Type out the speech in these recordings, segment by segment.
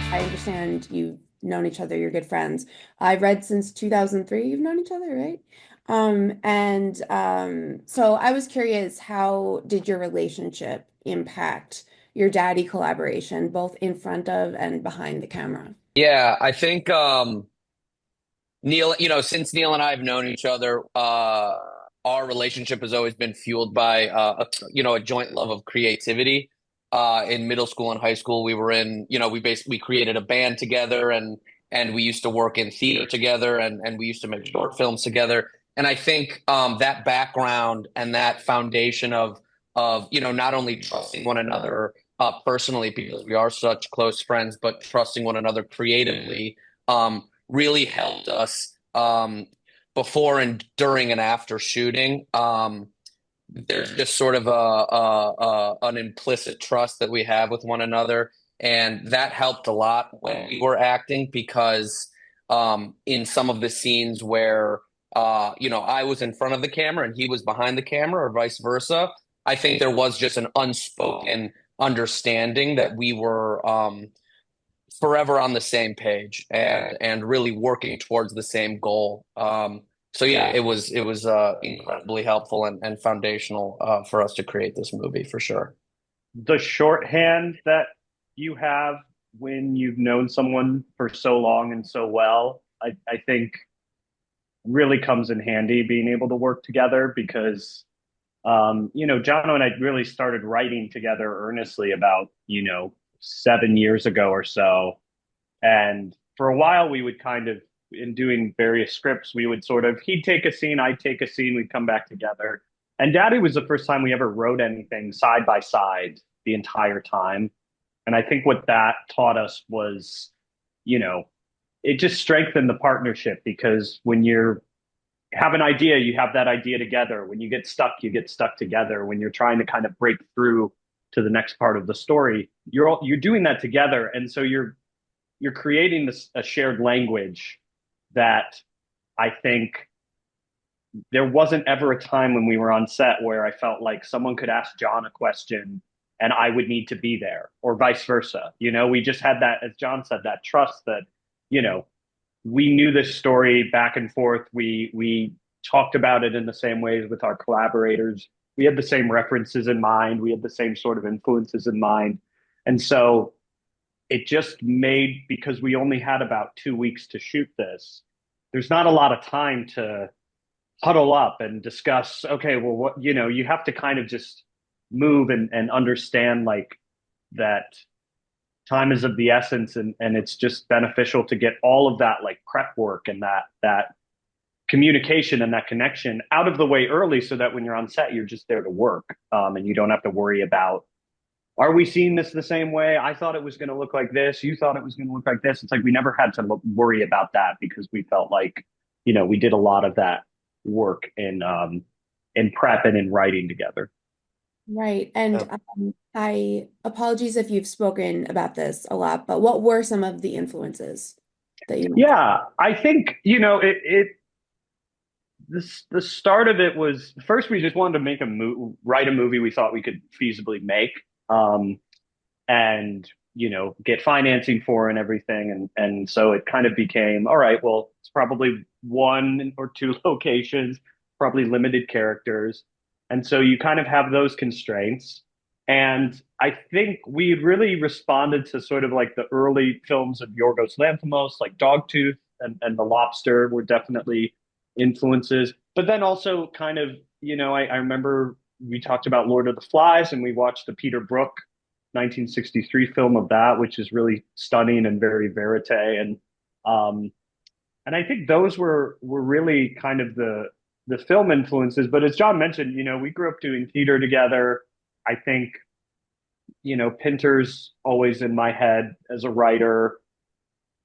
I understand you've known each other, you're good friends. I've read since 2003 you've known each other, right? So I was curious, how did your relationship impact your daddy collaboration, both in front of and behind the camera? Yeah, I think Neil, since Neil and I have known each other, our relationship has always been fueled by a joint love of creativity. In middle school and high school, we were in, we basically created a band together and we used to work in theater together and we used to make short films together. And I think that background and that foundation of not only trusting one another personally because we are such close friends, but trusting one another creatively. Really helped us before and during and after shooting. There's just sort of an implicit trust that we have with one another, and that helped a lot when we were acting because in some of the scenes where I was in front of the camera and he was behind the camera, or vice versa, I think there was just an unspoken understanding that we were forever on the same page and really working towards the same goal. So yeah, it was incredibly helpful and foundational for us to create this movie for sure. The shorthand that you have when you've known someone for so long and so well, I think really comes in handy being able to work together because, Jono and I really started writing together earnestly about, 7 years ago or so. And for a while, we would kind of, in doing various scripts, we would sort of, he'd take a scene, I'd take a scene, we'd come back together. And Daddy was the first time we ever wrote anything side by side the entire time. And I think what that taught us was, you know, it just strengthened the partnership because when you have an idea, you have that idea together. When you get stuck, you get stuck together. When you're trying to kind of break through to the next part of the story, you're doing that together. And so you're creating a shared language that I think there wasn't ever a time when we were on set where I felt like someone could ask John a question and I would need to be there, or vice versa. We just had that, as John said, that trust that, you know, we knew this story back and forth. We talked about it in the same ways with our collaborators. We had the same references in mind. We had the same sort of influences in mind. And so it just made, because we only had about 2 weeks to shoot this, there's not a lot of time to huddle up and discuss, okay, well, you have to kind of just move and understand like that time is of the essence, and it's just beneficial to get all of that like prep work and that communication and that connection out of the way early so that when you're on set, you're just there to work, and you don't have to worry about, are we seeing this the same way? I thought it was going to look like this. You thought it was going to look like this. It's like we never had to worry about that because we felt like, we did a lot of that work in prep and in writing together. Right. And I apologies if you've spoken about this a lot, but what were some of the influences that you mentioned? Yeah, I think, the start of it was first we just wanted to write a movie we thought we could feasibly make, and get financing for and everything, and so it kind of became, all right, well, it's probably one or two locations, probably limited characters, and so you kind of have those constraints. And I think we really responded to sort of like the early films of Yorgos Lanthimos, like Dogtooth and The Lobster were definitely influences. But then also kind of, I remember we talked about Lord of the Flies and we watched the Peter Brook 1963 film of that, which is really stunning and very verite. Um, and I think those were really kind of the film influences. But as John mentioned, we grew up doing theater together. I think, Pinter's always in my head as a writer.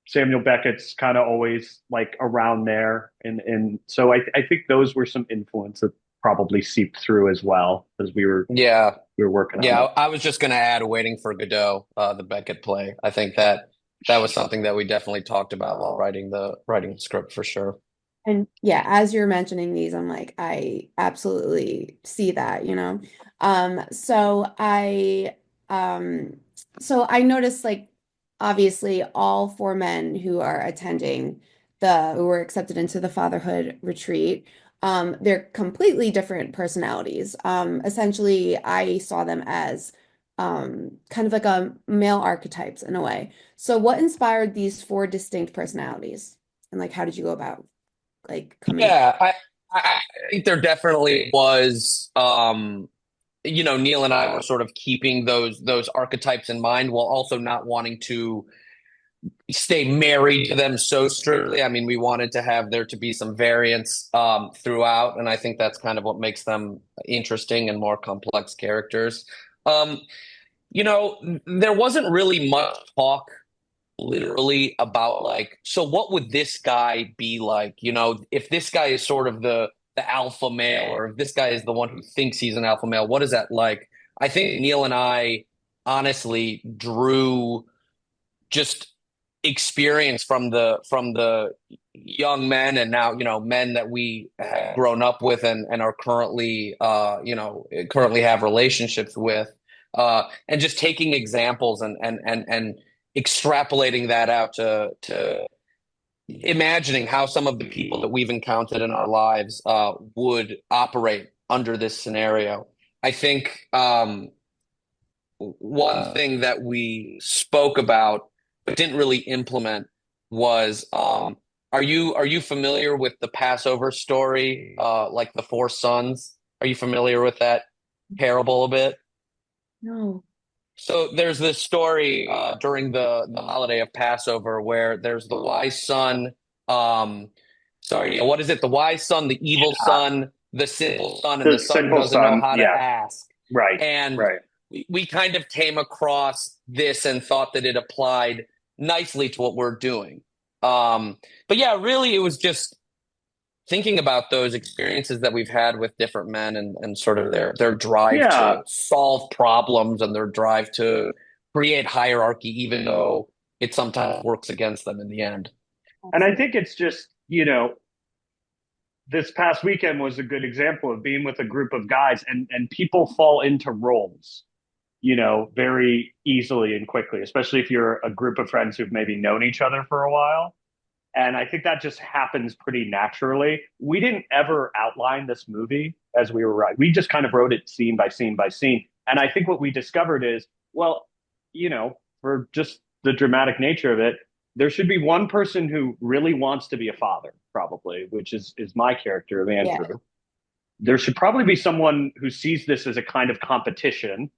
Samuel Beckett's kind of always like around there. And so I think those were some influence that probably seeped through as well as Yeah, we were working on yeah. it. I was just going to add Waiting for Godot, the Beckett play. I think that was something that we definitely talked about while writing the script for sure. And yeah, as you're mentioning these, I'm like, I absolutely see that. Um, so I, um, so I noticed like obviously all four men who are attending who were accepted into the fatherhood retreat, they're completely different personalities. Essentially, I saw them as kind of like a male archetypes in a way. So what inspired these four distinct personalities? And like, how did you go about like coming up? Yeah, I think there definitely was. Neil and I were sort of keeping those archetypes in mind while also not wanting to stay married to them so strictly. I mean, we wanted to have there to be some variance throughout, and I think that's kind of what makes them interesting and more complex characters. Um, there wasn't really much talk literally about like, so what would this guy be like? If this guy is sort of the alpha male, or if this guy is the one who thinks he's an alpha male, what is that like? I think Neil and I honestly drew just experience from the young men, and now men that we have grown up with and are currently have relationships with, and just taking examples and extrapolating that out to imagining how some of the people that we've encountered in our lives would operate under this scenario. I think one thing that we spoke about but didn't really implement was are you familiar with the Passover story, like the four sons? Are you familiar with that parable a bit? No. So there's this story during the holiday of Passover where there's the wise son, what is it? The wise son, the evil son, the simple son, and The the son who simple doesn't know son, how to yeah, ask. right, And right. we kind of came across this and thought that it applied nicely to what we're doing. But yeah, really, it was just thinking about those experiences that we've had with different men, and sort of their drive Yeah, to solve problems and their drive to create hierarchy, even though it sometimes works against them in the end. and I Absolutely. think it's just, this past weekend was a good example of being with a group of guys, and people fall into roles, very easily and quickly, especially if you're a group of friends who've maybe known each other for a while. And I think that just happens pretty naturally. We didn't ever outline this movie as we were writing. We just kind of wrote it scene by scene by scene. And I think what we discovered is, well, for just the dramatic nature of it, there should be one person who really wants to be a father, probably, which is my character of Yeah. Andrew. There should probably be someone who sees this as a kind of competition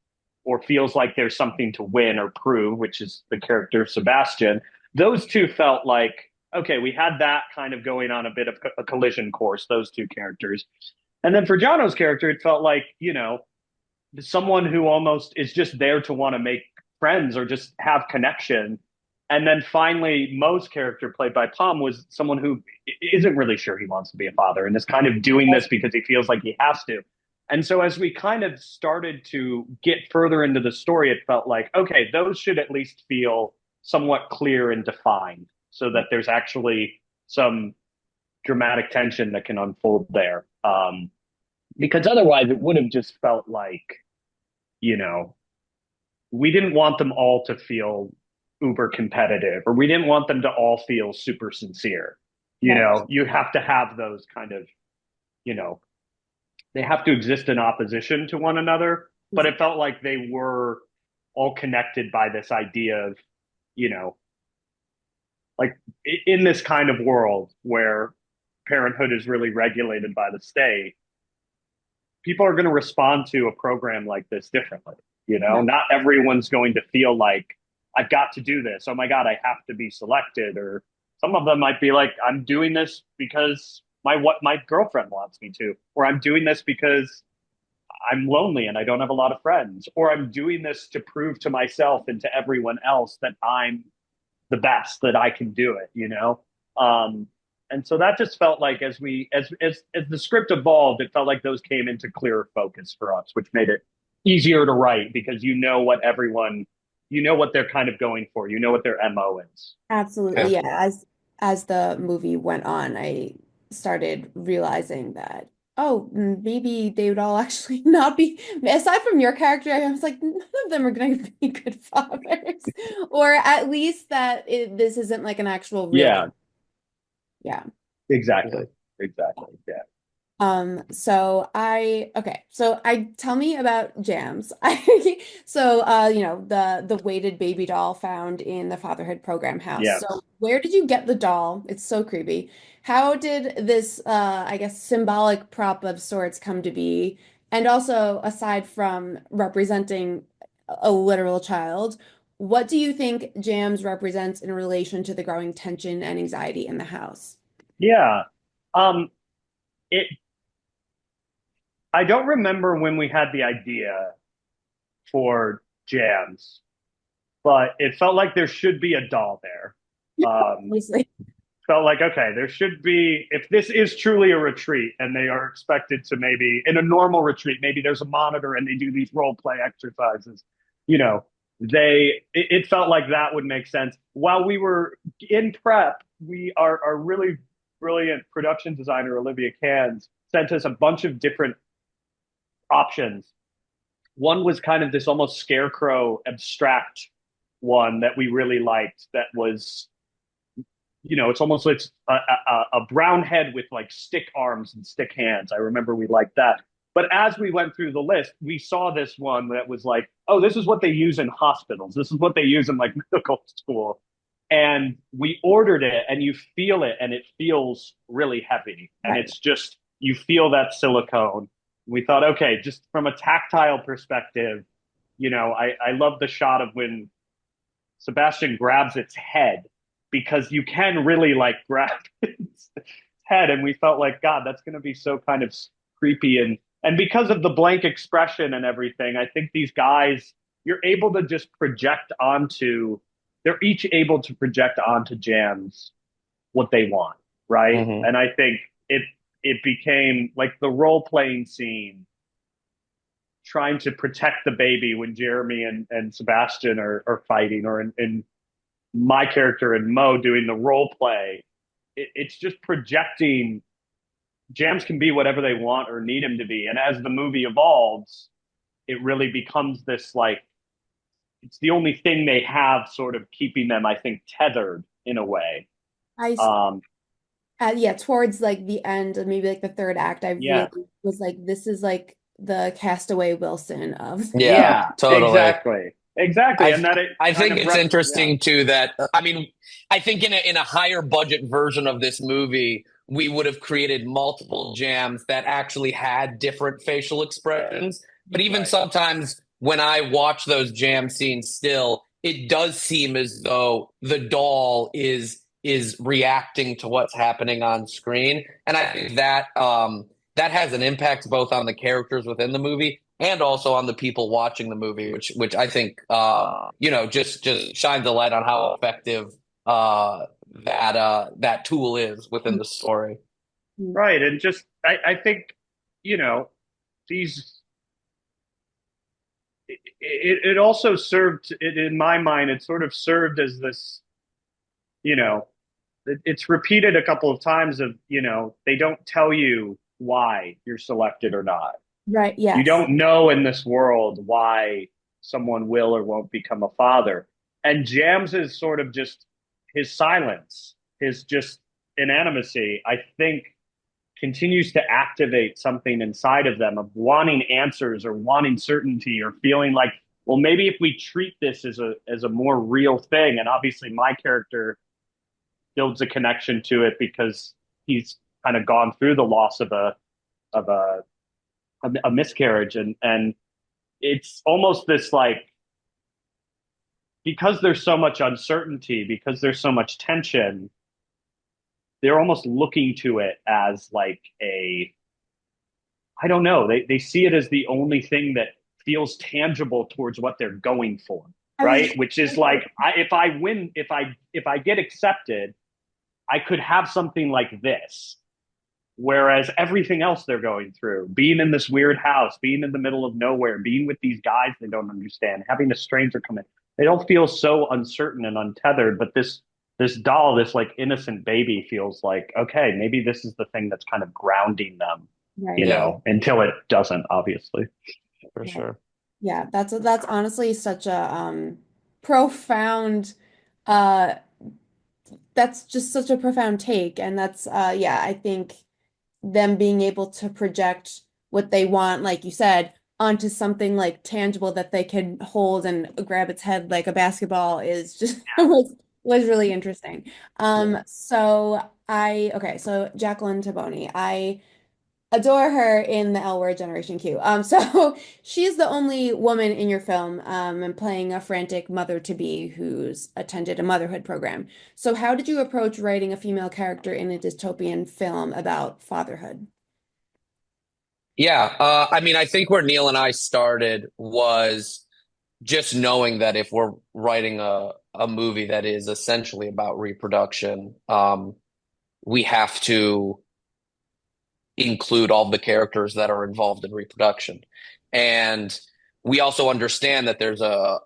or feels like there's something to win or prove, which is the character of Sebastian. Those two felt like, okay, we had that kind of going on a bit of a collision course, those two characters. And then for Jono's character, it felt like, someone who almost is just there to want to make friends or just have connection. And then finally, Mo's character, played by Palm, was someone who isn't really sure he wants to be a father and is kind of doing this because he feels like he has to. And so, as we kind of started to get further into the story, it felt like, okay, those should at least feel somewhat clear and defined so that there's actually some dramatic tension that can unfold there. Because otherwise, it would have just felt like, you know, we didn't want them all to feel uber competitive, or we didn't want them to all feel super sincere. Right. You have to have those kind of, you know, they have to exist in opposition to one another, but it felt like they were all connected by this idea of, you know, like in this kind of world where parenthood is really regulated by the state, people are going to respond to a program like this differently. Right. Not everyone's going to feel like I've got to do this. Oh my God, I have to be selected. Or some of them might be like, I'm doing this because my girlfriend wants me to, or I'm doing this because I'm lonely and I don't have a lot of friends, or I'm doing this to prove to myself and to everyone else that I'm the best, that I can do it. And so that just felt like as the script evolved, it felt like those came into clearer focus for us, which made it easier to write because you know what they're kind of going for, you know what their MO is. Absolutely. Yeah. Yeah. As the movie went on, I started realizing that oh, maybe they would all actually not be, aside from your character, I was like, none of them are going to be good fathers. Or at least that this isn't like an actual real, Yeah, yeah. exactly. Exactly. Yeah. So I tell me about jams. You know, the weighted baby doll found in the Fatherhood program house. Yeah. So where did you get the doll? It's so creepy. How did this I guess symbolic prop of sorts come to be? And also, aside from representing a literal child, what do you think jams represents in relation to the growing tension and anxiety in the house? Yeah. Um, it I don't remember when we had the idea for jams, but it felt like there should be a doll there. Um, Obviously. felt like, okay, there should be, if this is truly a retreat and they are expected to maybe, in a normal retreat, maybe there's a monitor and they do these role play exercises, you know, it felt like that would make sense. While we were in prep, our really brilliant production designer, Olivia Cans, sent us a bunch of different options. One was kind of this almost scarecrow abstract one that we really liked that was, it's almost like a brown head with like stick arms and stick hands. I remember we liked that. But as we went through the list, we saw this one that was like, oh, this is what they use in hospitals. This is what they use in like medical school. And we ordered it and you feel it and it feels really heavy. And Right. it's just, you feel that silicone. We thought, okay, just from a tactile perspective, I love the shot of when Sebastian grabs its head because you can really like grab its head, and we felt like God, that's going to be so kind of creepy, and because of the blank expression and everything, I think these guys you're able to just project onto. They're each able to project onto Jams what they want, right? Hmm. And I think it became like the role playing scene trying to protect the baby when Jeremy and Sebastian are fighting, or in my character and Mo doing the role play, it's just projecting. Jams can be whatever they want or need him to be, and as the movie evolves, it really becomes this like it's the only thing they have, sort of keeping them, I think, tethered in a way. I Um, Yeah, towards like the end, maybe like the third act, I yeah, really was like, this is like the Castaway Wilson of. Yeah, yeah, totally. exactly, exactly, I and that it I kind think of it's yeah, interesting too that I mean I think in a higher budget version of this movie we would have created multiple jams that actually had different facial expressions. But even right, sometimes when I watch those jam scenes still, it does seem as though the doll is reacting to what's happening on screen. And I think that that has an impact both on the characters within the movie and also on the people watching the movie, which I think just shines a light on how effective that tool is within the story. right, and just I think you know these it also served it in my mind. It sort of served as this, you know, it's repeated a couple of times of, they don't tell you why you're selected or not. Right, You yes. don't know in this world why someone will or won't become a father. And Jams is sort of just his silence, his just inanimacy, I think continues to activate something inside of them of wanting answers or wanting certainty or feeling like, well, maybe if we treat this as a more real thing, and obviously my character builds a connection to it because he's kind of gone through the loss of a miscarriage, and it's almost this like, because there's so much uncertainty, because there's so much tension, they're almost looking to it as like a, I don't know, they see it as the only thing that feels tangible towards what they're going for, I was right? Which is like, if I win, if I get accepted, I could have something like this. Whereas everything else they're going through, being in this weird house, being in the middle of nowhere, being with these guys they don't understand, having a stranger come in, they don't feel so uncertain and untethered. But this doll, this like innocent baby, feels like, okay, maybe this is the thing that's kind of grounding them Right. until it doesn't, obviously. for Right. sure. Yeah, that's honestly such a profound uh that's just such a profound take, and that's yeah, I think them being able to project what they want, like you said, onto something like tangible that they can hold and grab its head like a basketball is just was really interesting. Yeah. So Jacqueline Toboni, I adore her in the L Word Generation Q. So she is the only woman in your film, and playing a frantic mother-to-be who's attended a motherhood program. So how did you approach writing a female character in a dystopian film about fatherhood? Yeah, I mean, I think where Neil and I started was just knowing that if we're writing a movie that is essentially about reproduction, we have to include all the characters that are involved in reproduction. And we also understand that there's a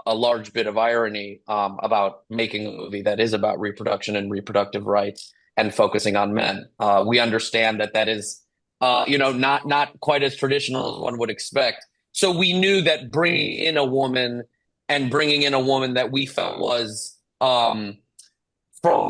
large bit of irony about making a movie that is about reproduction and reproductive rights and focusing on men. We understand that that is, not quite as traditional as one would expect. So we knew that bringing in a woman and bringing in a woman that we felt was from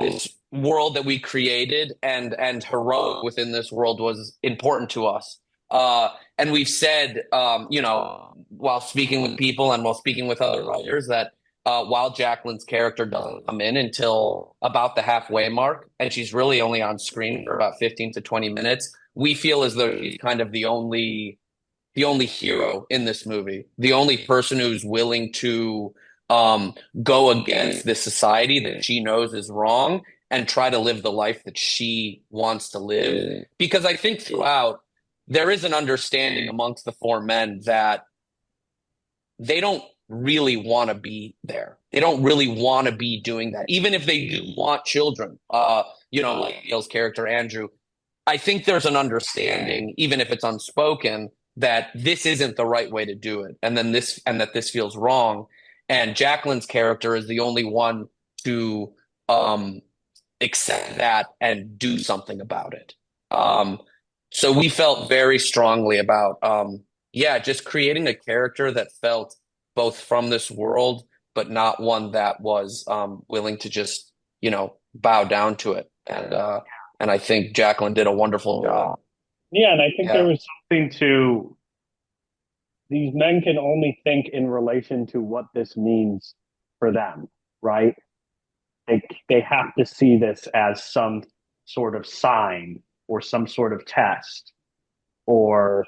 this world that we created and heroic within this world was important to us. And we've said, while speaking with people and while speaking with other writers, that while Jacqueline's character doesn't come in until about the halfway mark, and she's really only on screen for about 15 to 20 minutes, we feel as though she's kind of the only hero in this movie, the only person who's willing to um, go against this society that she knows is wrong and try to live the life that she wants to live. Because I think throughout, there is an understanding amongst the four men that they don't really want to be there. They don't really want to be doing that, even if they do want children. Like Neil's character, Andrew, I think there's an understanding, even if it's unspoken, that this isn't the right way to do it, and that this feels wrong. And Jacqueline's character is the only one to um, accept that and do something about it. Um, so we felt very strongly about, yeah, just creating a character that felt both from this world, but not one that was willing to just, bow down to it. And I think Jacqueline did a wonderful job. Yeah, and I think there Yeah. was something to these men can only think in relation to what this means for them, right? They have to see this as some sort of sign or some sort of test, or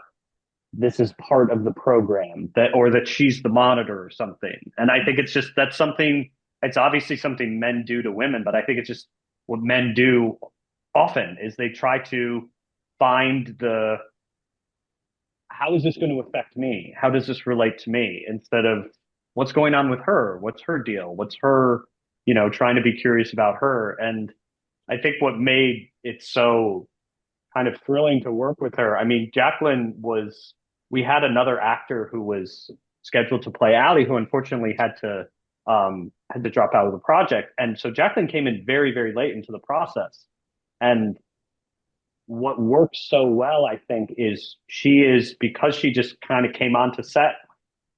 this is part of the program, that or that she's the monitor or something. And I think it's just that's something, it's obviously something men do to women, but I think it's just what men do often is they try to find the how is this going to affect me? How does this relate to me? Instead of what's going on with her? What's her deal? What's her, trying to be curious about her. And I think what made it so kind of thrilling to work with her. I mean, we had another actor who was scheduled to play Allie, who unfortunately had to drop out of the project. And so Jacqueline came in very, very late into the process. And what works so well, I think, is because she just kind of came onto set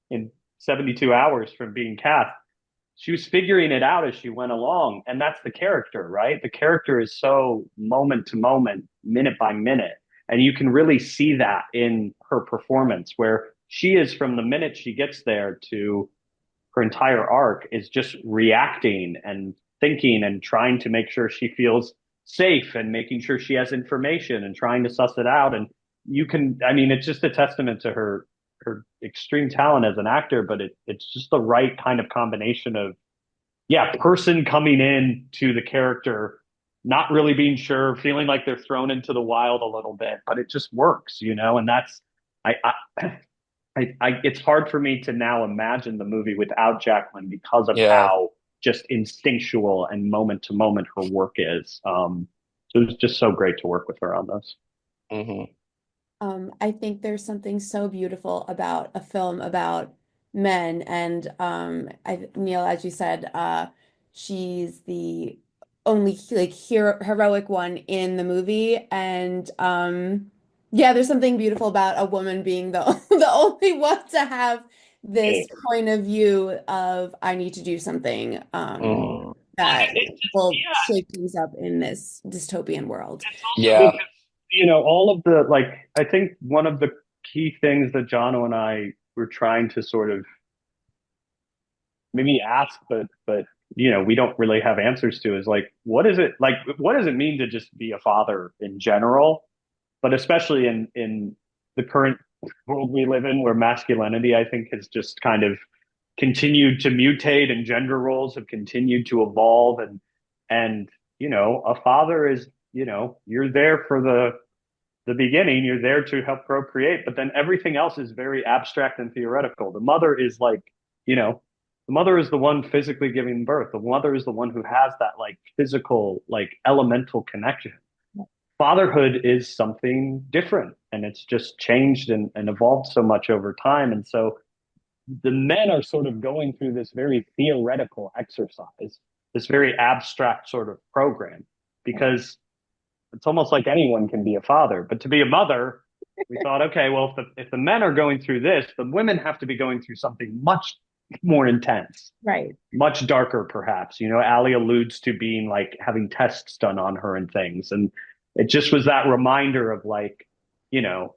in 72 hours from being cast, she was figuring it out as she went along. And that's the character, right? The character is so moment to moment, minute by minute. And you can really see that in her performance, where she is from the minute she gets there to her entire arc is just reacting and thinking and trying to make sure she feels safe and making sure she has information and trying to suss it out. And I mean, it's just a testament to her extreme talent as an actor, but it's just the right kind of combination of, yeah, person coming in to the character, not really being sure, feeling like they're thrown into the wild a little bit, but it just works, and that's, I, it's hard for me to now imagine the movie without Jacqueline because of Yeah. how just instinctual and moment to moment her work is. So it was just so great to work with her on this. Hmm. I think there's something so beautiful about a film about men, and Neil, as you said, she's the only like heroic one in the movie, and Yeah, there's something beautiful about a woman being the the only one to have this Hey. point of view of I need to do something Mm. that It just, will yeah, shake things up in this dystopian world. it's also Yeah. because, all of the, like, I think one of the key things that Jono and I were trying to sort of maybe ask, but we don't really have answers to is like, what does it mean to just be a father in general, but especially in the current world we live in, where masculinity, I think, has just kind of continued to mutate and gender roles have continued to evolve, and a father is, you're there for the beginning, you're there to help procreate, but then everything else is very abstract and theoretical. The mother is like, the mother is the one physically giving birth. The mother is the one who has that like physical, like elemental connection. Fatherhood is something different, and it's just changed and evolved so much over time. And so the men are sort of going through this very theoretical exercise, this very abstract sort of program, because it's almost like anyone can be a father. But to be a mother, we thought, okay, well, if the men are going through this, the women have to be going through something much more intense, Right. much darker, perhaps. Ali alludes to being like having tests done on her and things. And it just was that reminder of like, you know,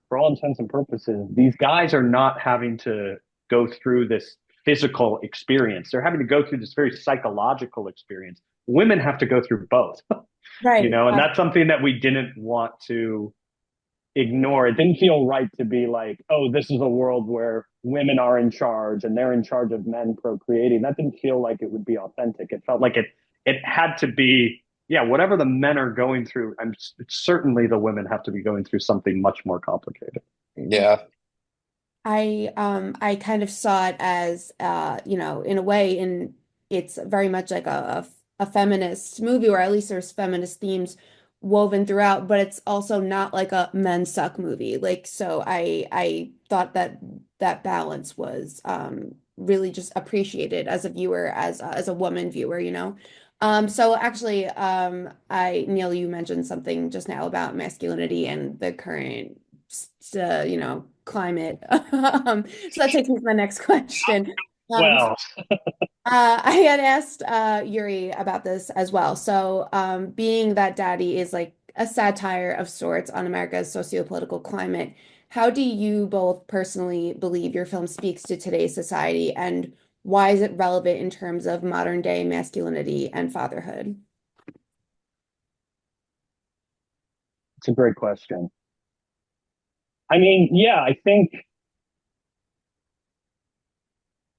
for all intents and purposes, these guys are not having to go through this physical experience. They're having to go through this very psychological experience. Women have to go through both, Right. and that's something that we didn't want to ignore. It didn't feel right to be like, oh, this is a world where women are in charge and they're in charge of men procreating. That didn't feel like it would be authentic. It felt like it had to be, yeah, whatever the men are going through, and certainly the women have to be going through something much more complicated. Yeah. I kind of saw it as in a way it's very much like a feminist movie, or at least there's feminist themes woven throughout, but it's also not like a men suck movie. Like so I thought that that balance was really just appreciated as a viewer, as a woman viewer, you know. So actually, I Neil, you mentioned something just now about masculinity and the current climate. So that takes me to my next question. Um, Well, I had asked Yuriy about this as well. So, being that Daddy is like a satire of sorts on America's sociopolitical climate, how do you both personally believe your film speaks to today's society, and why is it relevant in terms of modern day masculinity and fatherhood? it's a great question. I mean, yeah, I think,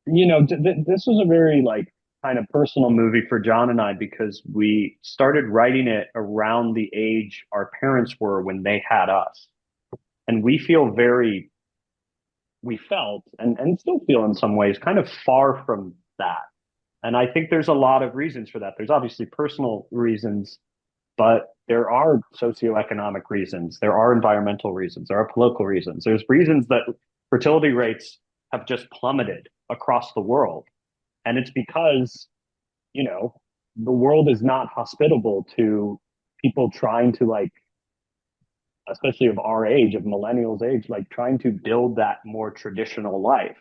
this was a very like kind of personal movie for John and I, because we started writing it around the age our parents were when they had us. And we felt and still feel in some ways kind of far from that. And I think there's a lot of reasons for that. There's obviously personal reasons, but there are socioeconomic reasons, there are environmental reasons, there are political reasons. There's reasons that fertility rates have just plummeted across the world. And it's because, the world is not hospitable to people trying to, like, especially of our age, of millennials age, like trying to build that more traditional life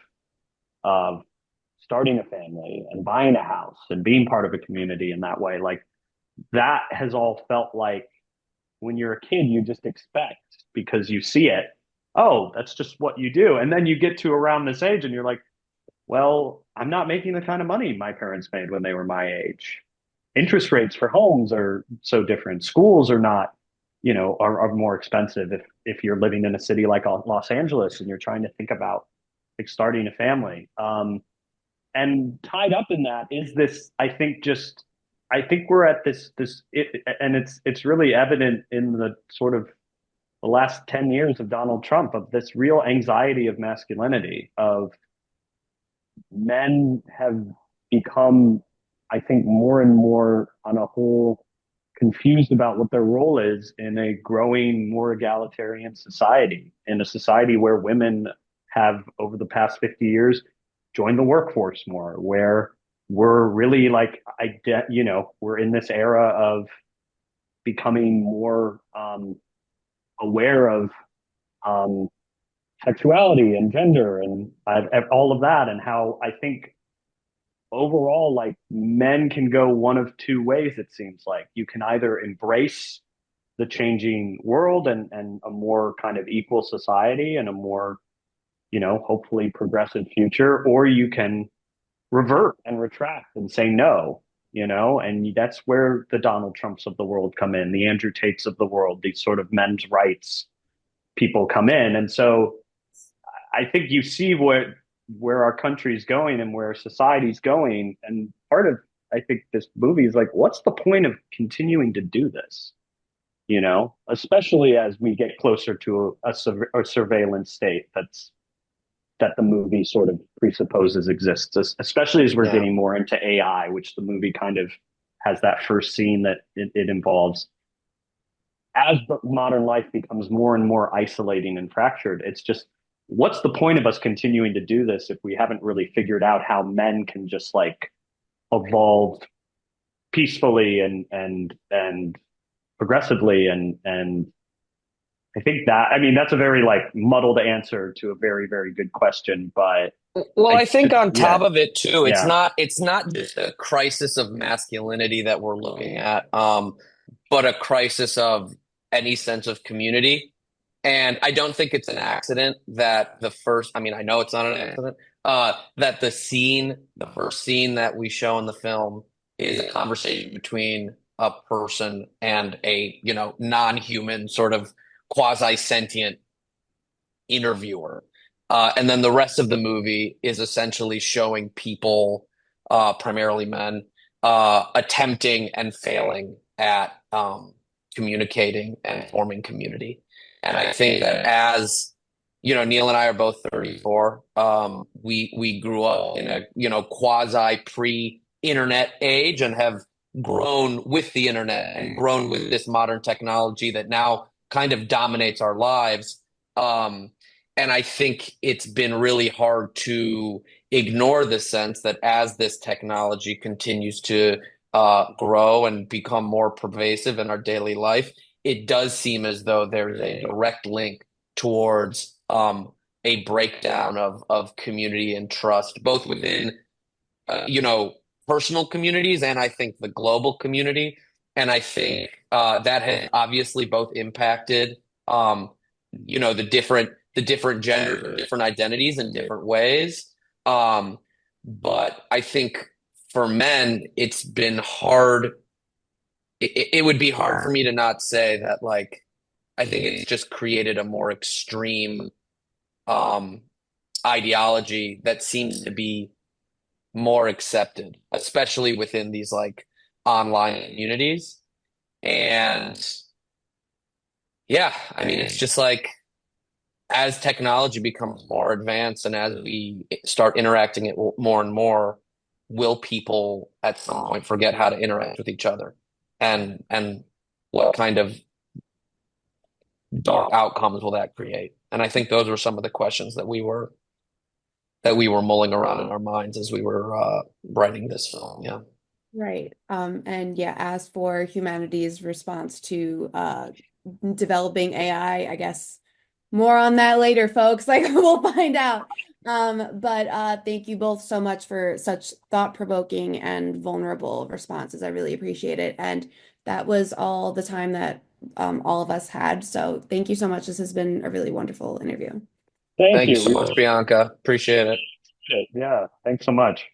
of starting a family and buying a house and being part of a community in that way. Like, that has all felt like, when you're a kid, you just expect, because you see it, oh, that's just what you do. And then you get to around this age and you're like, well, I'm not making the kind of money my parents made when they were my age. Interest rates for homes are so different. Schools are not, are more expensive if you're living in a city like Los Angeles and you're trying to think about like starting a family. And tied up in that is this, I think we're at and it's really evident in the sort of the last 10 years of Donald Trump, of this real anxiety of masculinity, of men have become, I think, more and more on a whole confused about what their role is in a growing, more egalitarian society, in a society where women have, over the past 50 years, joined the workforce more, where we're really like, we're in this era of becoming more aware of um, sexuality and gender and all of that, and how I think overall, like, men can go one of two ways. It seems like you can either embrace the changing world and a more kind of equal society and a more, hopefully progressive future, or you can revert and retract and say no, and that's where the Donald Trumps of the world come in, the Andrew Tates of the world, these sort of men's rights people come in. And so I think you see where our country's going and where society's going. And part of, I think, this movie is like, what's the point of continuing to do this? Especially as we get closer to a surveillance state that the movie sort of presupposes exists, especially as we're Yeah. getting more into AI, which the movie kind of has that first scene that it involves. As the modern life becomes more and more isolating and fractured, it's just, what's the point of us continuing to do this if we haven't really figured out how men can just like evolve peacefully and progressively and I think that, I mean, that's a very like muddled answer to a very, very good question, but Well, I I, think on yeah, top of it too, yeah, it's not just a crisis of masculinity that we're looking at, but a crisis of any sense of community. And I don't think it's an accident that I mean, I know it's not an accident, that the first scene that we show in the film is a conversation between a person and a, non-human sort of quasi-sentient interviewer. And then the rest of the movie is essentially showing people, primarily men, attempting and failing at communicating and forming community. And I think that as Neal and I are both 34. We grew up in a quasi pre-internet age and have grown with the internet and grown with this modern technology that now kind of dominates our lives. Um, and I think it's been really hard to ignore the sense that as this technology continues to grow and become more pervasive in our daily life, it does seem as though there's a direct link towards a breakdown of community and trust, both within, personal communities and I think the global community. And I think that has obviously both impacted, the different genders, different identities in different ways. Um, but I think for men, it's been hard. It would be hard for me to not say that, like, I think it's just created a more extreme um, ideology that seems to be more accepted, especially within these like online communities. And yeah, I mean, it's just like as technology becomes more advanced and as we start interacting it more and more, will people at some point forget how to interact with each other? And what kind of dark outcomes will that create? And I think those were some of the questions that we were mulling around in our minds as we were writing this film. Yeah. Right. And yeah, as for humanity's response to developing I guess more on that later, folks. Like we'll find out. But thank you both so much for such thought-provoking and vulnerable responses. I really appreciate it. And that was all the time that all of us had. So thank you so much. This has been a really wonderful interview. thank Thank you you. so much, Bianca. Appreciate it. Yeah, thanks so much.